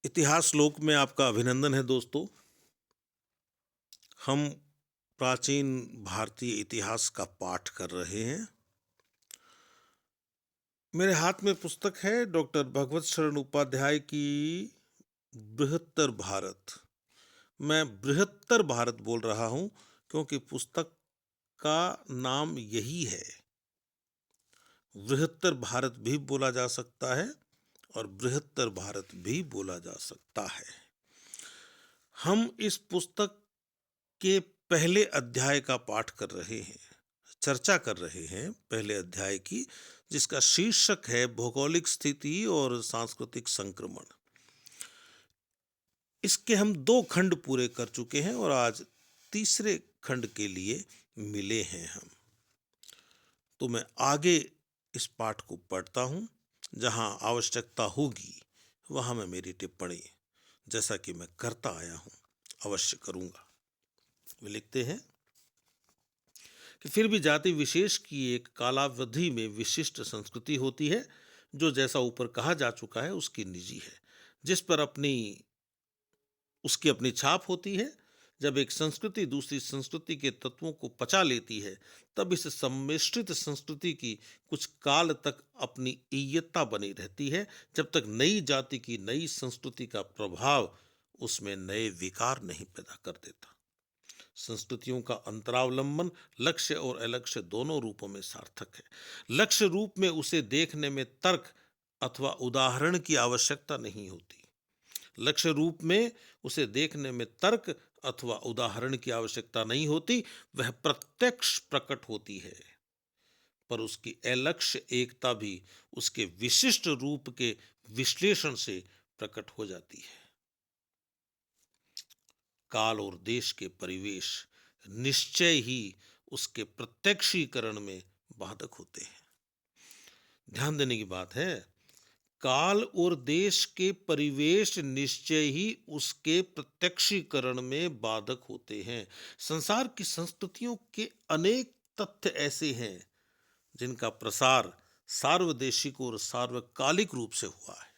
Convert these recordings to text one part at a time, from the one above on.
इतिहास श्लोक में आपका अभिनंदन है दोस्तों। हम प्राचीन भारतीय इतिहास का पाठ कर रहे हैं। मेरे हाथ में पुस्तक है डॉक्टर भगवत शरण उपाध्याय की बृहत्तर भारत। मैं बृहत्तर भारत बोल रहा हूं क्योंकि पुस्तक का नाम यही है। बृहत्तर भारत भी बोला जा सकता है और बृहत्तर भारत भी बोला जा सकता है। हम इस पुस्तक के पहले अध्याय का पाठ कर रहे हैं, चर्चा कर रहे हैं पहले अध्याय की, जिसका शीर्षक है भौगोलिक स्थिति और सांस्कृतिक संक्रमण। इसके हम 2 खंड पूरे कर चुके हैं और आज तीसरे खंड के लिए मिले हैं हम। तो मैं आगे इस पाठ को पढ़ता हूं। जहां आवश्यकता होगी वहां मैं मेरी टिप्पणी, जैसा कि मैं करता आया हूं, अवश्य करूंगा। वे लिखते हैं कि फिर भी जाति विशेष की एक कालावधि में विशिष्ट संस्कृति होती है, जो जैसा ऊपर कहा जा चुका है उसकी निजी है, जिस पर उसकी अपनी छाप होती है। जब एक संस्कृति दूसरी संस्कृति के तत्वों को पचा लेती है, तब इस सम्मिश्रित संस्कृति की कुछ काल तक अपनी इयत्ता बनी रहती है, जब तक नई जाति की नई संस्कृति का प्रभाव उसमें नए विकार नहीं पैदा कर देता। संस्कृतियों का अंतरावलंबन लक्ष्य और अलक्ष्य दोनों रूपों में सार्थक है। लक्ष्य रूप में उसे देखने में तर्क अथवा उदाहरण की आवश्यकता नहीं होती। लक्ष्य रूप में उसे देखने में तर्क अथवा उदाहरण की आवश्यकता नहीं होती, वह प्रत्यक्ष प्रकट होती है। पर उसकी अलक्ष्य एकता भी उसके विशिष्ट रूप के विश्लेषण से प्रकट हो जाती है। काल और देश के परिवेश निश्चय ही उसके प्रत्यक्षीकरण में बाधक होते हैं। ध्यान देने की बात है, काल और देश के परिवेश निश्चय ही उसके प्रत्यक्षीकरण में बाधक होते हैं। संसार की संस्कृतियों के अनेक तथ्य ऐसे हैं जिनका प्रसार सार्वदेशिक और सार्वकालिक रूप से हुआ है।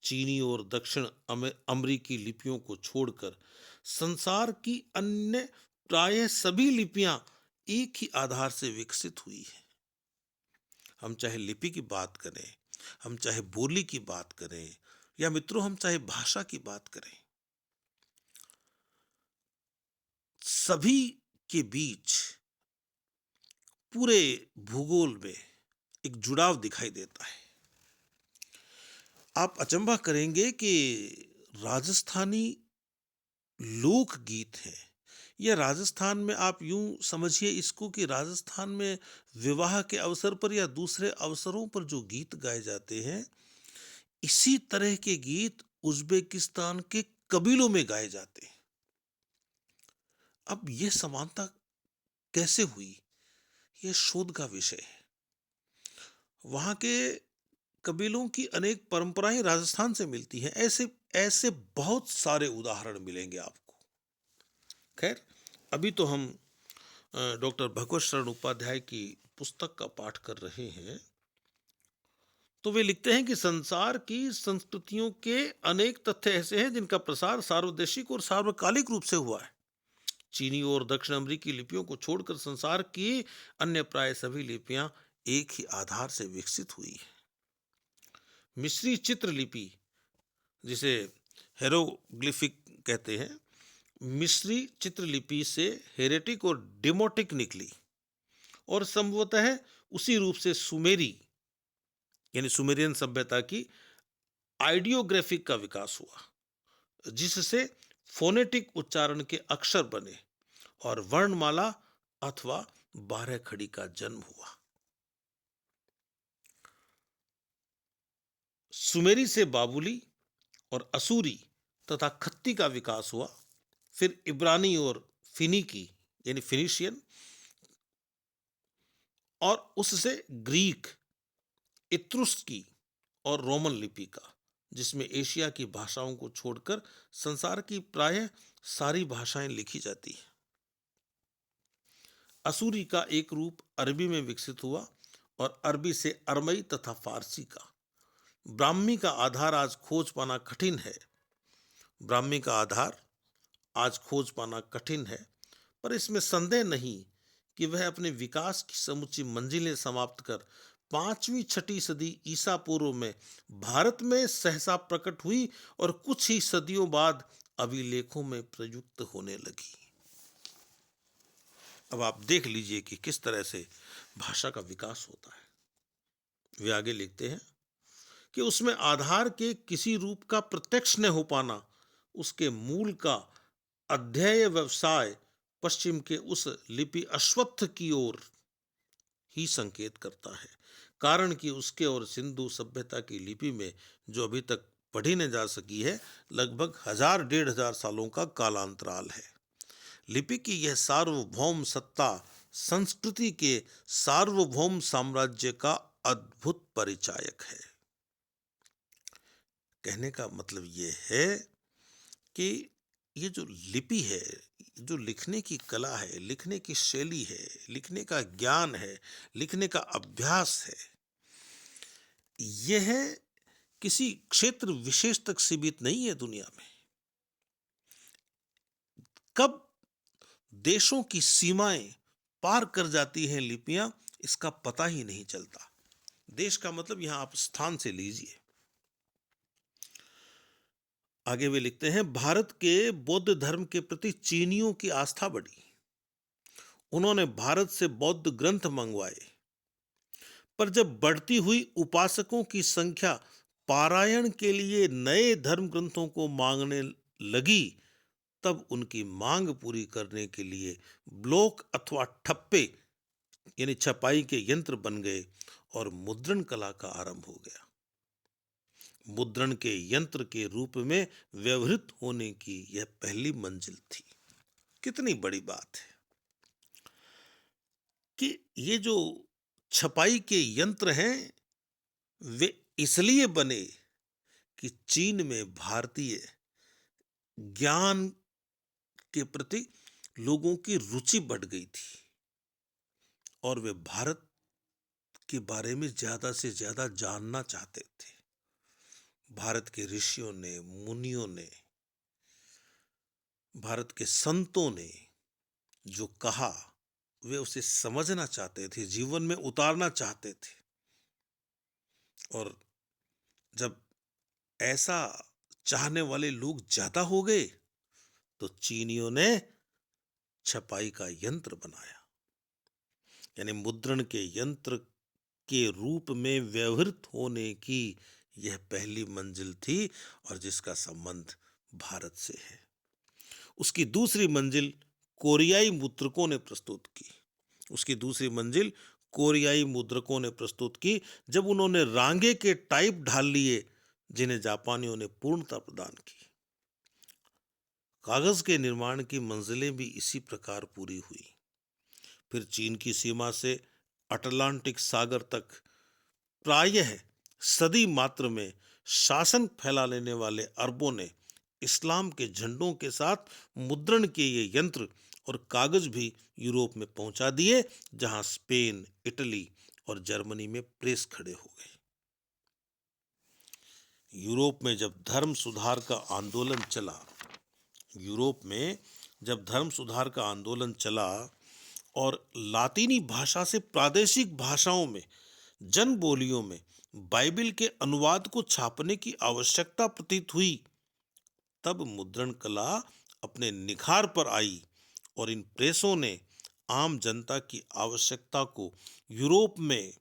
चीनी और दक्षिण अमेरिकी लिपियों को छोड़कर संसार की अन्य प्राय सभी लिपियां एक ही आधार से विकसित हुई है। हम चाहे लिपि की बात करें, हम चाहे बोली की बात करें, या मित्रों हम चाहे भाषा की बात करें, सभी के बीच पूरे भूगोल में एक जुड़ाव दिखाई देता है। आप अचंभा करेंगे कि राजस्थानी लोकगीत है, यह राजस्थान में आप यूं समझिए इसको कि राजस्थान में विवाह के अवसर पर या दूसरे अवसरों पर जो गीत गाए जाते हैं, इसी तरह के गीत उज्बेकिस्तान के कबीलों में गाए जाते हैं। अब यह समानता कैसे हुई, यह शोध का विषय है। वहां के कबीलों की अनेक परंपराएं राजस्थान से मिलती हैं। ऐसे ऐसे बहुत सारे उदाहरण मिलेंगे आपको। खैर, अभी तो हम डॉक्टर भगवत शरण उपाध्याय की पुस्तक का पाठ कर रहे हैं। तो वे लिखते हैं कि संसार की संस्कृतियों के अनेक तथ्य ऐसे हैं जिनका प्रसार सार्वदेशिक और सार्वकालिक रूप से हुआ है। चीनी और दक्षिण अमेरिकी लिपियों को छोड़कर संसार की अन्य प्राय सभी लिपियां एक ही आधार से विकसित हुई है। मिस्री चित्रलिपि, जिसे हेरोग्लिफिक कहते हैं, मिस्री चित्रलिपि से हेरेटिक और डिमोटिक निकली और संभवतः उसी रूप से सुमेरी यानी सुमेरियन सभ्यता की आइडियोग्राफिक का विकास हुआ, जिससे फोनेटिक उच्चारण के अक्षर बने और वर्णमाला अथवा 12 खड़ी का जन्म हुआ। सुमेरी से बाबुली और असूरी तथा खत्ती का विकास हुआ। फिर इब्रानी और फिनिकी यानी फिनिशियन, और उससे ग्रीक, इत्रुस्की और रोमन लिपि का, जिसमें एशिया की भाषाओं को छोड़कर संसार की प्राय सारी भाषाएं लिखी जाती हैं। असूरी का एक रूप अरबी में विकसित हुआ और अरबी से अरमई तथा फारसी का, ब्राह्मी का आधार आज खोज पाना कठिन है। ब्राह्मी का आधार आज खोज पाना कठिन है, पर इसमें संदेह नहीं कि वह अपने विकास की समूची मंजिलें समाप्त कर 5वीं 6ठी सदी ईसा पूर्व में भारत में सहसा प्रकट हुई और कुछ ही सदियों बाद अभिलेखों में प्रयुक्त होने लगी। अब आप देख लीजिए कि किस तरह से भाषा का विकास होता है। वे आगे लिखते हैं कि उसमें आधार के किसी रूप का प्रत्यक्ष न हो पाना उसके मूल का अध्यय व्यवसाय पश्चिम के उस लिपि अश्वत्थ की ओर ही संकेत करता है, कारण कि उसके और सिंधु सभ्यता की लिपि में जो अभी तक पढ़ी न जा सकी है, लगभग 1000-1500 सालों का कालांतराल है। लिपि की यह सार्वभौम सत्ता संस्कृति के सार्वभौम साम्राज्य का अद्भुत परिचायक है। कहने का मतलब यह है कि ये जो लिपि है, जो लिखने की कला है, लिखने की शैली है, लिखने का ज्ञान है, लिखने का अभ्यास है, यह किसी क्षेत्र विशेष तक सीमित नहीं है दुनिया में। कब देशों की सीमाएं पार कर जाती हैं लिपियां, इसका पता ही नहीं चलता। देश का मतलब यहां आप स्थान से लीजिए। आगे वे लिखते हैं, भारत के बौद्ध धर्म के प्रति चीनियों की आस्था बढ़ी। उन्होंने भारत से बौद्ध ग्रंथ मंगवाए, पर जब बढ़ती हुई उपासकों की संख्या पारायण के लिए नए धर्म ग्रंथों को मांगने लगी, तब उनकी मांग पूरी करने के लिए ब्लॉक अथवा ठप्पे यानी छपाई के यंत्र बन गए और मुद्रण कला का आरंभ हो गया। मुद्रण के यंत्र के रूप में व्यवहृत होने की यह पहली मंजिल थी। कितनी बड़ी बात है कि ये जो छपाई के यंत्र हैं, वे इसलिए बने कि चीन में भारतीय ज्ञान के प्रति लोगों की रुचि बढ़ गई थी और वे भारत के बारे में ज्यादा से ज्यादा जानना चाहते थे। भारत के ऋषियों ने, मुनियों ने, भारत के संतों ने जो कहा, वे उसे समझना चाहते थे, जीवन में उतारना चाहते थे। और जब ऐसा चाहने वाले लोग ज्यादा हो गए, तो चीनियों ने छपाई का यंत्र बनाया, यानी मुद्रण के यंत्र के रूप में व्यवहृत होने की यह पहली मंजिल थी और जिसका संबंध भारत से है। उसकी दूसरी मंजिल कोरियाई मुद्रकों ने प्रस्तुत की। उसकी दूसरी मंजिल कोरियाई मुद्रकों ने प्रस्तुत की, जब उन्होंने रांगे के टाइप ढाल लिए जिन्हें जापानियों ने पूर्णता प्रदान की। कागज के निर्माण की मंजिलें भी इसी प्रकार पूरी हुई। फिर चीन की सीमा से अटलांटिक सागर तक प्रायः सदी मात्र में शासन फैला लेने वाले अरबों ने इस्लाम के झंडों के साथ मुद्रण के ये यंत्र और कागज भी यूरोप में पहुंचा दिए, जहां स्पेन, इटली और जर्मनी में प्रेस खड़े हो गए। यूरोप में जब धर्म सुधार का आंदोलन चला, यूरोप में जब धर्म सुधार का आंदोलन चला और लातीनी भाषा से प्रादेशिक भाषाओं में, जन बोलियों में बाइबिल के अनुवाद को छापने की आवश्यकता प्रतीत हुई, तब मुद्रण कला अपने निखार पर आई और इन प्रेसों ने आम जनता की आवश्यकता को यूरोप में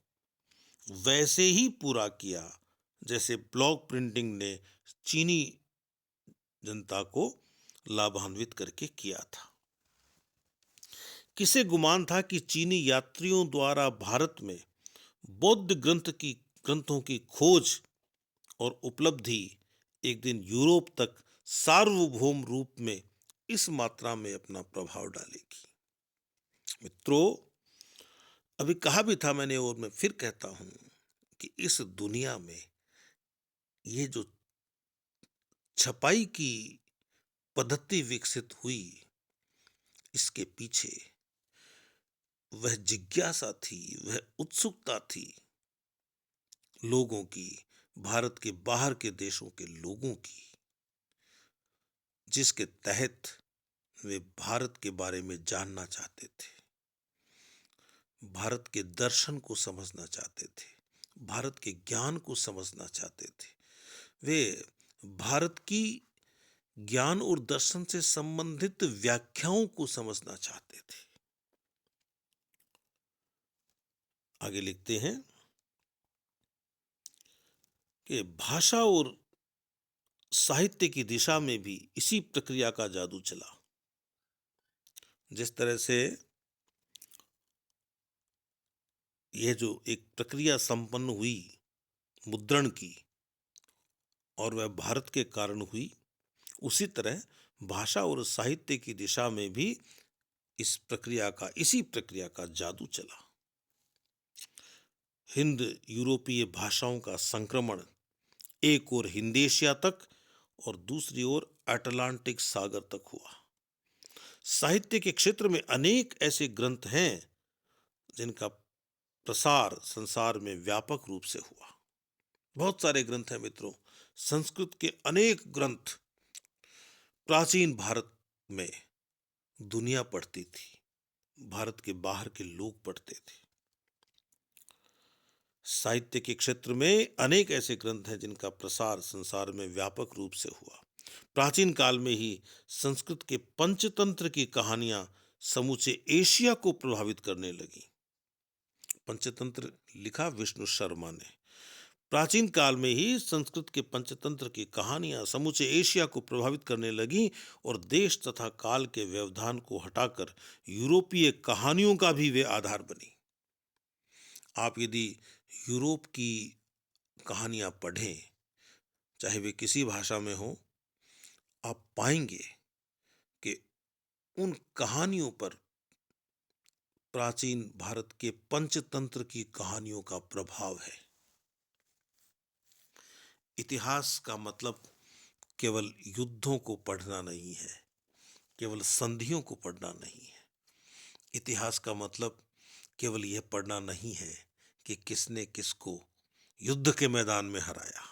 वैसे ही पूरा किया जैसे ब्लॉक प्रिंटिंग ने चीनी जनता को लाभान्वित करके किया था। किसे गुमान था कि चीनी यात्रियों द्वारा भारत में बौद्ध ग्रंथों की खोज और उपलब्धि एक दिन यूरोप तक सार्वभौम रूप में इस मात्रा में अपना प्रभाव डालेगी। मित्रों, अभी कहा भी था मैंने और मैं फिर कहता हूं कि इस दुनिया में ये जो छपाई की पद्धति विकसित हुई, इसके पीछे वह जिज्ञासा थी, वह उत्सुकता थी लोगों की भारत के बाहर के देशों के लोगों की, जिसके तहत वे भारत के बारे में जानना चाहते थे, भारत के दर्शन को समझना चाहते थे, भारत के ज्ञान को समझना चाहते थे। वे भारत की ज्ञान और दर्शन से संबंधित व्याख्याओं को समझना चाहते थे। आगे लिखते हैं कि भाषा और साहित्य की दिशा में भी इसी प्रक्रिया का जादू चला। जिस तरह से यह जो एक प्रक्रिया संपन्न हुई मुद्रण की, और वह भारत के कारण हुई, उसी तरह भाषा और साहित्य की दिशा में भी इसी प्रक्रिया का जादू चला। हिंद यूरोपीय भाषाओं का संक्रमण एक ओर हिंद एशिया तक और दूसरी ओर अटलांटिक सागर तक हुआ। साहित्य के क्षेत्र में अनेक ऐसे ग्रंथ हैं जिनका प्रसार संसार में व्यापक रूप से हुआ। बहुत सारे ग्रंथ हैं मित्रों। संस्कृत के अनेक ग्रंथ प्राचीन भारत में दुनिया पढ़ती थी, भारत के बाहर के लोग पढ़ते थे। साहित्य के क्षेत्र में अनेक ऐसे ग्रंथ हैं जिनका प्रसार संसार में व्यापक रूप से हुआ। प्राचीन काल में ही संस्कृत के पंचतंत्र की कहानियां समूचे एशिया को प्रभावित करने लगी। पंचतंत्र लिखा विष्णु शर्मा ने। प्राचीन काल में ही संस्कृत के पंचतंत्र की कहानियां समूचे एशिया को प्रभावित करने लगी और देश तथा काल के व्यवधान को हटाकर यूरोपीय कहानियों का भी वे आधार बनी। आप यदि यूरोप की कहानियां पढ़ें, चाहे वे किसी भाषा में हो, आप पाएंगे कि उन कहानियों पर प्राचीन भारत के पंचतंत्र की कहानियों का प्रभाव है। इतिहास का मतलब केवल युद्धों को पढ़ना नहीं है, केवल संधियों को पढ़ना नहीं है। इतिहास का मतलब केवल यह पढ़ना नहीं है कि किसने किसको युद्ध के मैदान में हराया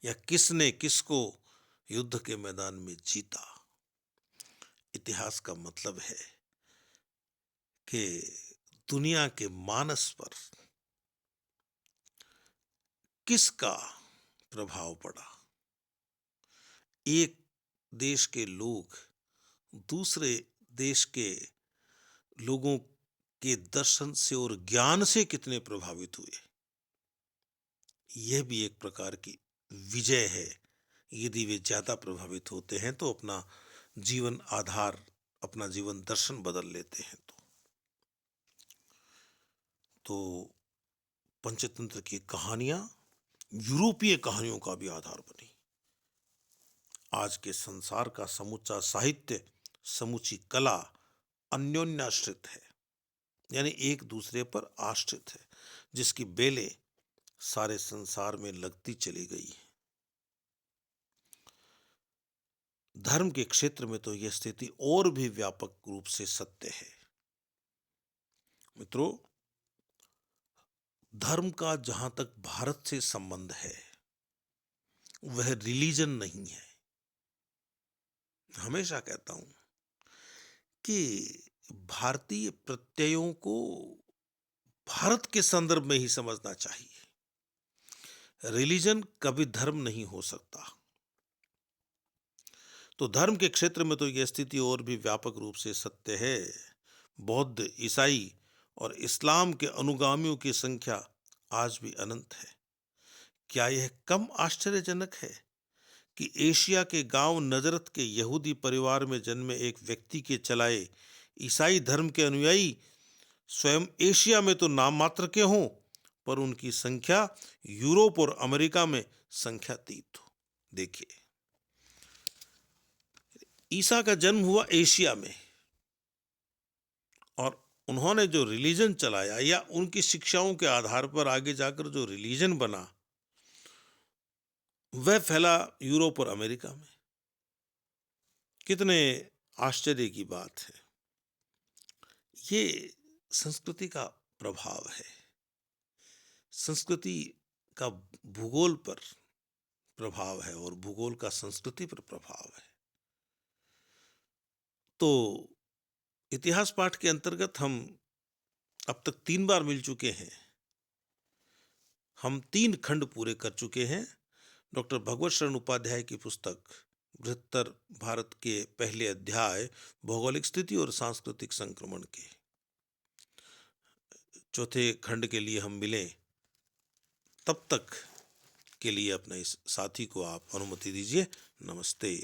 या किसने किसको युद्ध के मैदान में जीता। इतिहास का मतलब है कि दुनिया के मानस पर किसका प्रभाव पड़ा। एक देश के लोग दूसरे देश के लोगों के दर्शन से और ज्ञान से कितने प्रभावित हुए, यह भी एक प्रकार की विजय है। यदि वे ज्यादा प्रभावित होते हैं तो अपना जीवन आधार, अपना जीवन दर्शन बदल लेते हैं। तो पंचतंत्र की कहानियां यूरोपीय कहानियों का भी आधार बनी। आज के संसार का समूचा साहित्य, समूची कला अन्योन्याश्रित है, यानी एक दूसरे पर आश्रित है, जिसकी बेलें सारे संसार में लगती चली गई है। धर्म के क्षेत्र में तो यह स्थिति और भी व्यापक रूप से सत्य है। मित्रों, धर्म का जहां तक भारत से संबंध है, वह रिलीजन नहीं है। हमेशा कहता हूं कि भारतीय प्रत्ययों को भारत के संदर्भ में ही समझना चाहिए। रिलीजन कभी धर्म नहीं हो सकता। तो धर्म के क्षेत्र में तो यह स्थिति और भी व्यापक रूप से सत्य है। बौद्ध, ईसाई और इस्लाम के अनुगामियों की संख्या आज भी अनंत है। क्या यह कम आश्चर्यजनक है कि एशिया के गांव नजरत के यहूदी परिवार में जन्मे एक व्यक्ति के चलाए ईसाई धर्म के अनुयायी स्वयं एशिया में तो नाम मात्र के हों, पर उनकी संख्या यूरोप और अमेरिका में संख्यातीत हो। देखिए, ईसा का जन्म हुआ एशिया में, और उन्होंने जो रिलीजन चलाया या उनकी शिक्षाओं के आधार पर आगे जाकर जो रिलीजन बना, वह फैला यूरोप और अमेरिका में। कितने आश्चर्य की बात है। ये संस्कृति का प्रभाव है। संस्कृति का भूगोल पर प्रभाव है और भूगोल का संस्कृति पर प्रभाव है। तो इतिहास पाठ के अंतर्गत हम अब तक 3 बार मिल चुके हैं। हम 3 खंड पूरे कर चुके हैं। डॉक्टर भगवत शरण उपाध्याय की पुस्तक बृहत्तर भारत के पहले अध्याय भौगोलिक स्थिति और सांस्कृतिक संक्रमण के चौथे खंड के लिए हम मिलें। तब तक के लिए अपने इस साथी को आप अनुमति दीजिए। नमस्ते।